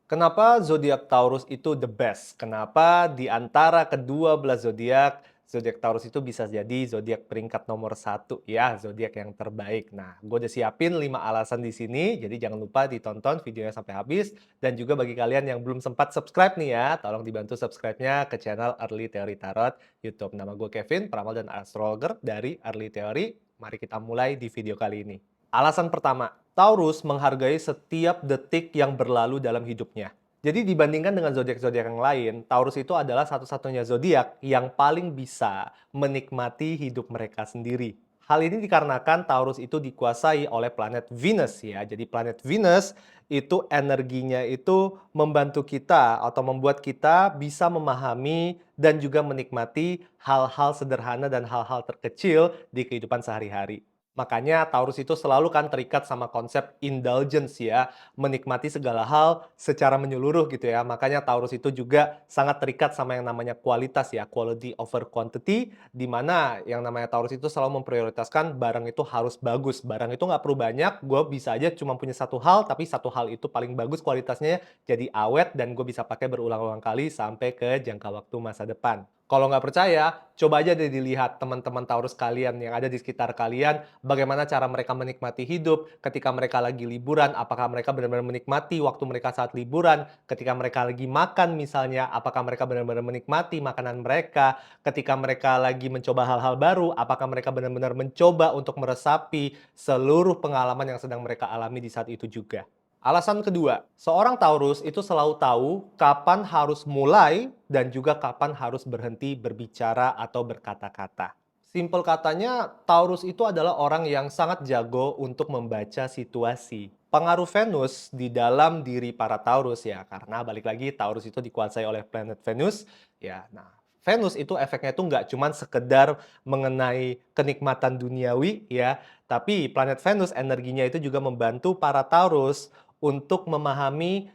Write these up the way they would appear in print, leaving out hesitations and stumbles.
Kenapa zodiak Taurus itu the best? Kenapa di antara kedua belas zodiak, zodiak Taurus itu bisa jadi zodiak peringkat nomor satu ya, zodiak yang terbaik. Nah, gue udah siapin 5 alasan di sini, jadi jangan lupa ditonton videonya sampai habis. Dan juga bagi kalian yang belum sempat subscribe nih ya, tolong dibantu subscribe-nya ke channel Early Theory Tarot YouTube. Nama gue Kevin, peramal dan astrologer dari Early Theory. Mari kita mulai di video kali ini. Alasan pertama, Taurus menghargai setiap detik yang berlalu dalam hidupnya. Jadi dibandingkan dengan zodiak-zodiak yang lain, Taurus itu adalah satu-satunya zodiak yang paling bisa menikmati hidup mereka sendiri. Hal ini dikarenakan Taurus itu dikuasai oleh planet Venus ya. Jadi planet Venus itu energinya itu membantu kita atau membuat kita bisa memahami dan juga menikmati hal-hal sederhana dan hal-hal terkecil di kehidupan sehari-hari. Makanya Taurus itu selalu kan terikat sama konsep indulgence ya, menikmati segala hal secara menyeluruh gitu ya. Makanya Taurus itu juga sangat terikat sama yang namanya kualitas ya, quality over quantity, di mana yang namanya Taurus itu selalu memprioritaskan barang itu harus bagus. Barang itu nggak perlu banyak, gue bisa aja cuma punya satu hal, tapi satu hal itu paling bagus kualitasnya, jadi awet dan gue bisa pakai berulang-ulang kali sampai ke jangka waktu masa depan. Kalau nggak percaya, coba aja deh dilihat teman-teman Taurus kalian yang ada di sekitar kalian, bagaimana cara mereka menikmati hidup ketika mereka lagi liburan, apakah mereka benar-benar menikmati waktu mereka saat liburan, ketika mereka lagi makan misalnya, apakah mereka benar-benar menikmati makanan mereka, ketika mereka lagi mencoba hal-hal baru, apakah mereka benar-benar mencoba untuk meresapi seluruh pengalaman yang sedang mereka alami di saat itu juga. Alasan kedua, seorang Taurus itu selalu tahu kapan harus mulai dan juga kapan harus berhenti berbicara atau berkata-kata. Simpel katanya, Taurus itu adalah orang yang sangat jago untuk membaca situasi. Pengaruh Venus di dalam diri para Taurus ya, karena balik lagi Taurus itu dikuasai oleh planet Venus. Ya, nah Venus itu efeknya itu nggak cuma sekedar mengenai kenikmatan duniawi ya, tapi planet Venus energinya itu juga membantu para Taurus untuk memahami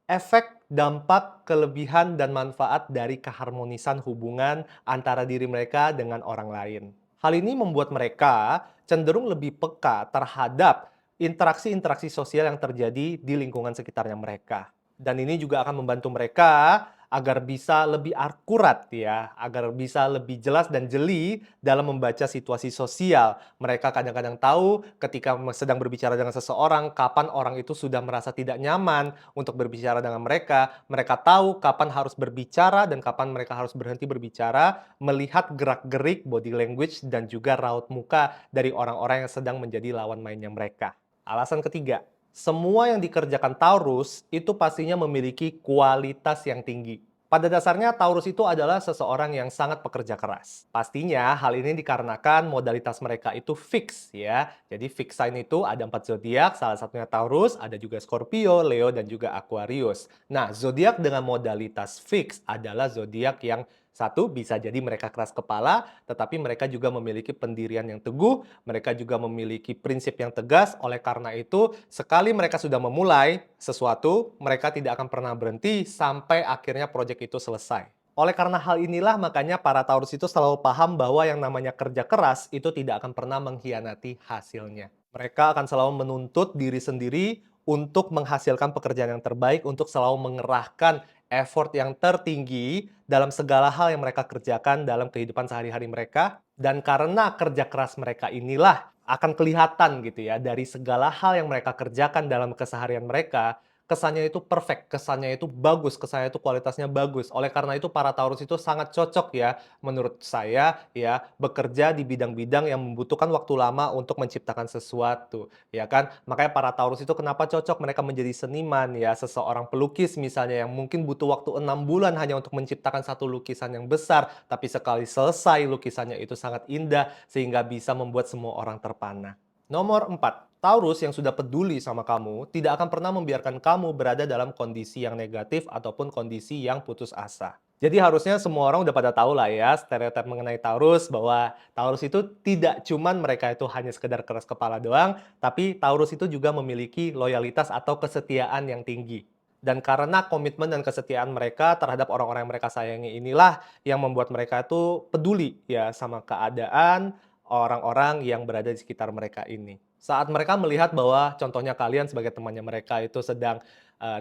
efek, dampak, kelebihan, dan manfaat dari keharmonisan hubungan antara diri mereka dengan orang lain. Hal ini membuat mereka cenderung lebih peka terhadap interaksi-interaksi sosial yang terjadi di lingkungan sekitarnya mereka. Dan ini juga akan membantu mereka agar bisa lebih akurat ya, agar bisa lebih jelas dan jeli dalam membaca situasi sosial. Mereka kadang-kadang tahu ketika sedang berbicara dengan seseorang, kapan orang itu sudah merasa tidak nyaman untuk berbicara dengan mereka. Mereka tahu kapan harus berbicara dan kapan mereka harus berhenti berbicara, melihat gerak-gerik, body language, dan juga raut muka dari orang-orang yang sedang menjadi lawan mainnya mereka. Alasan ketiga, semua yang dikerjakan Taurus itu pastinya memiliki kualitas yang tinggi. Pada dasarnya Taurus itu adalah seseorang yang sangat pekerja keras. Pastinya hal ini dikarenakan modalitas mereka itu fix ya. Jadi fix sign itu ada 4 zodiak, salah satunya Taurus, ada juga Scorpio, Leo, dan juga Aquarius. Nah, zodiak dengan modalitas fix adalah zodiak yang satu, bisa jadi mereka keras kepala, tetapi mereka juga memiliki pendirian yang teguh, mereka juga memiliki prinsip yang tegas. Oleh karena itu, sekali mereka sudah memulai sesuatu, mereka tidak akan pernah berhenti sampai akhirnya proyek itu selesai. Oleh karena hal inilah makanya para Taurus itu selalu paham bahwa yang namanya kerja keras itu tidak akan pernah mengkhianati hasilnya. Mereka akan selalu menuntut diri sendiri untuk menghasilkan pekerjaan yang terbaik, untuk selalu mengerahkan effort yang tertinggi dalam segala hal yang mereka kerjakan dalam kehidupan sehari-hari mereka. Dan karena kerja keras mereka inilah akan kelihatan gitu ya dari segala hal yang mereka kerjakan dalam keseharian mereka, kesannya itu perfect, kesannya itu bagus, kesannya itu kualitasnya bagus. Oleh karena itu para Taurus itu sangat cocok ya menurut saya ya bekerja di bidang-bidang yang membutuhkan waktu lama untuk menciptakan sesuatu, ya kan? Makanya para Taurus itu kenapa cocok mereka menjadi seniman ya, seseorang pelukis misalnya yang mungkin butuh waktu 6 bulan hanya untuk menciptakan satu lukisan yang besar, tapi sekali selesai lukisannya itu sangat indah sehingga bisa membuat semua orang terpana. Nomor 4, Taurus yang sudah peduli sama kamu tidak akan pernah membiarkan kamu berada dalam kondisi yang negatif ataupun kondisi yang putus asa. Jadi harusnya semua orang udah pada tahu lah ya stereotip mengenai Taurus bahwa Taurus itu tidak cuman mereka itu hanya sekedar keras kepala doang, tapi Taurus itu juga memiliki loyalitas atau kesetiaan yang tinggi. Dan karena komitmen dan kesetiaan mereka terhadap orang-orang yang mereka sayangi inilah yang membuat mereka itu peduli ya sama keadaan orang-orang yang berada di sekitar mereka ini. Saat mereka melihat bahwa contohnya kalian sebagai temannya mereka itu sedang,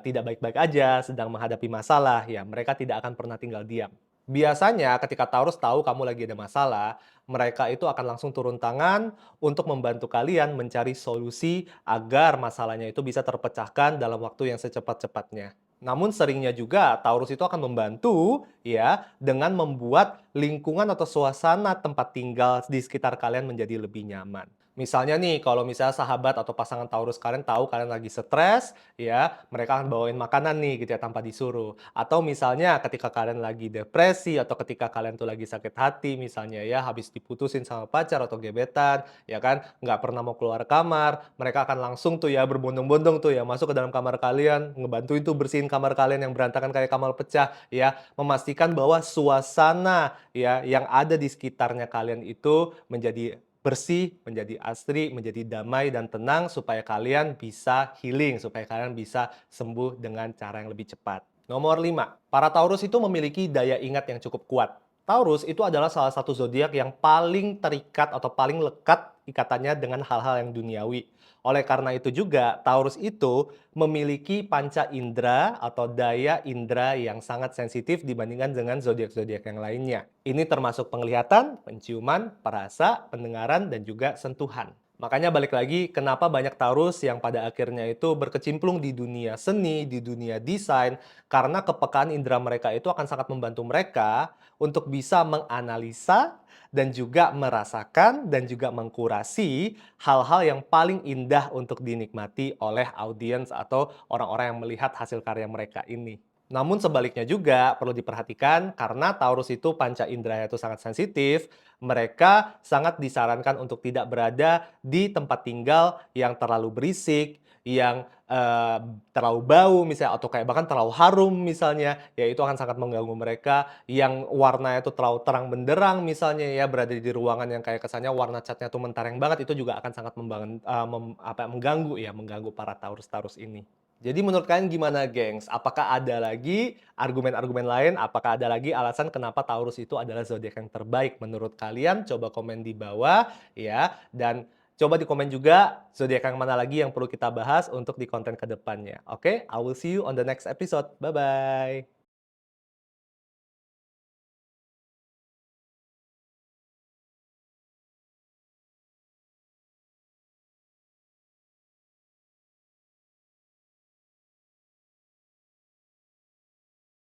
tidak baik-baik aja, sedang menghadapi masalah, ya mereka tidak akan pernah tinggal diam. Biasanya ketika Taurus tahu kamu lagi ada masalah, mereka itu akan langsung turun tangan untuk membantu kalian mencari solusi agar masalahnya itu bisa terpecahkan dalam waktu yang secepat-cepatnya. Namun seringnya juga Taurus itu akan membantu ya dengan membuat lingkungan atau suasana tempat tinggal di sekitar kalian menjadi lebih nyaman. Misalnya nih, kalau misalnya sahabat atau pasangan Taurus kalian tahu kalian lagi stres, ya, mereka akan bawain makanan nih gitu ya tanpa disuruh. Atau misalnya ketika kalian lagi depresi atau ketika kalian tuh lagi sakit hati misalnya ya, habis diputusin sama pacar atau gebetan, ya kan, nggak pernah mau keluar kamar, mereka akan langsung tuh ya berbondong-bondong tuh ya masuk ke dalam kamar kalian, ngebantuin tuh bersihin kamar kalian yang berantakan kayak kamar pecah, ya, memastikan bahwa suasana ya yang ada di sekitarnya kalian itu menjadi bersih, menjadi asri, menjadi damai dan tenang supaya kalian bisa healing, supaya kalian bisa sembuh dengan cara yang lebih cepat. Nomor 5, para Taurus itu memiliki daya ingat yang cukup kuat. Taurus itu adalah salah satu zodiak yang paling terikat atau paling lekat ikatannya dengan hal-hal yang duniawi. Oleh karena itu juga, Taurus itu memiliki panca indera atau daya indera yang sangat sensitif dibandingkan dengan zodiak-zodiak yang lainnya. Ini termasuk penglihatan, penciuman, perasa, pendengaran, dan juga sentuhan. Makanya balik lagi, kenapa banyak Taurus yang pada akhirnya itu berkecimpung di dunia seni, di dunia desain, karena kepekaan indera mereka itu akan sangat membantu mereka untuk bisa menganalisa dan juga merasakan dan juga mengkurasi hal-hal yang paling indah untuk dinikmati oleh audiens atau orang-orang yang melihat hasil karya mereka ini. Namun sebaliknya juga perlu diperhatikan karena Taurus itu panca inderanya itu sangat sensitif, mereka sangat disarankan untuk tidak berada di tempat tinggal yang terlalu berisik, yang terlalu bau misalnya atau kayak bahkan terlalu harum misalnya, ya itu akan sangat mengganggu mereka. Yang warnanya itu terlalu terang benderang misalnya ya, berada di ruangan yang kayak kesannya warna catnya tuh mentereng banget, itu juga akan sangat mengganggu ya, mengganggu para Taurus-Taurus ini. Jadi menurut kalian gimana, gengs? Apakah ada lagi argumen-argumen lain? Apakah ada lagi alasan kenapa Taurus itu adalah zodiak yang terbaik menurut kalian? Coba komen di bawah ya. Dan coba di komen juga zodiak yang mana lagi yang perlu kita bahas untuk di konten kedepannya. Oke, I will see you on the next episode. Bye-bye.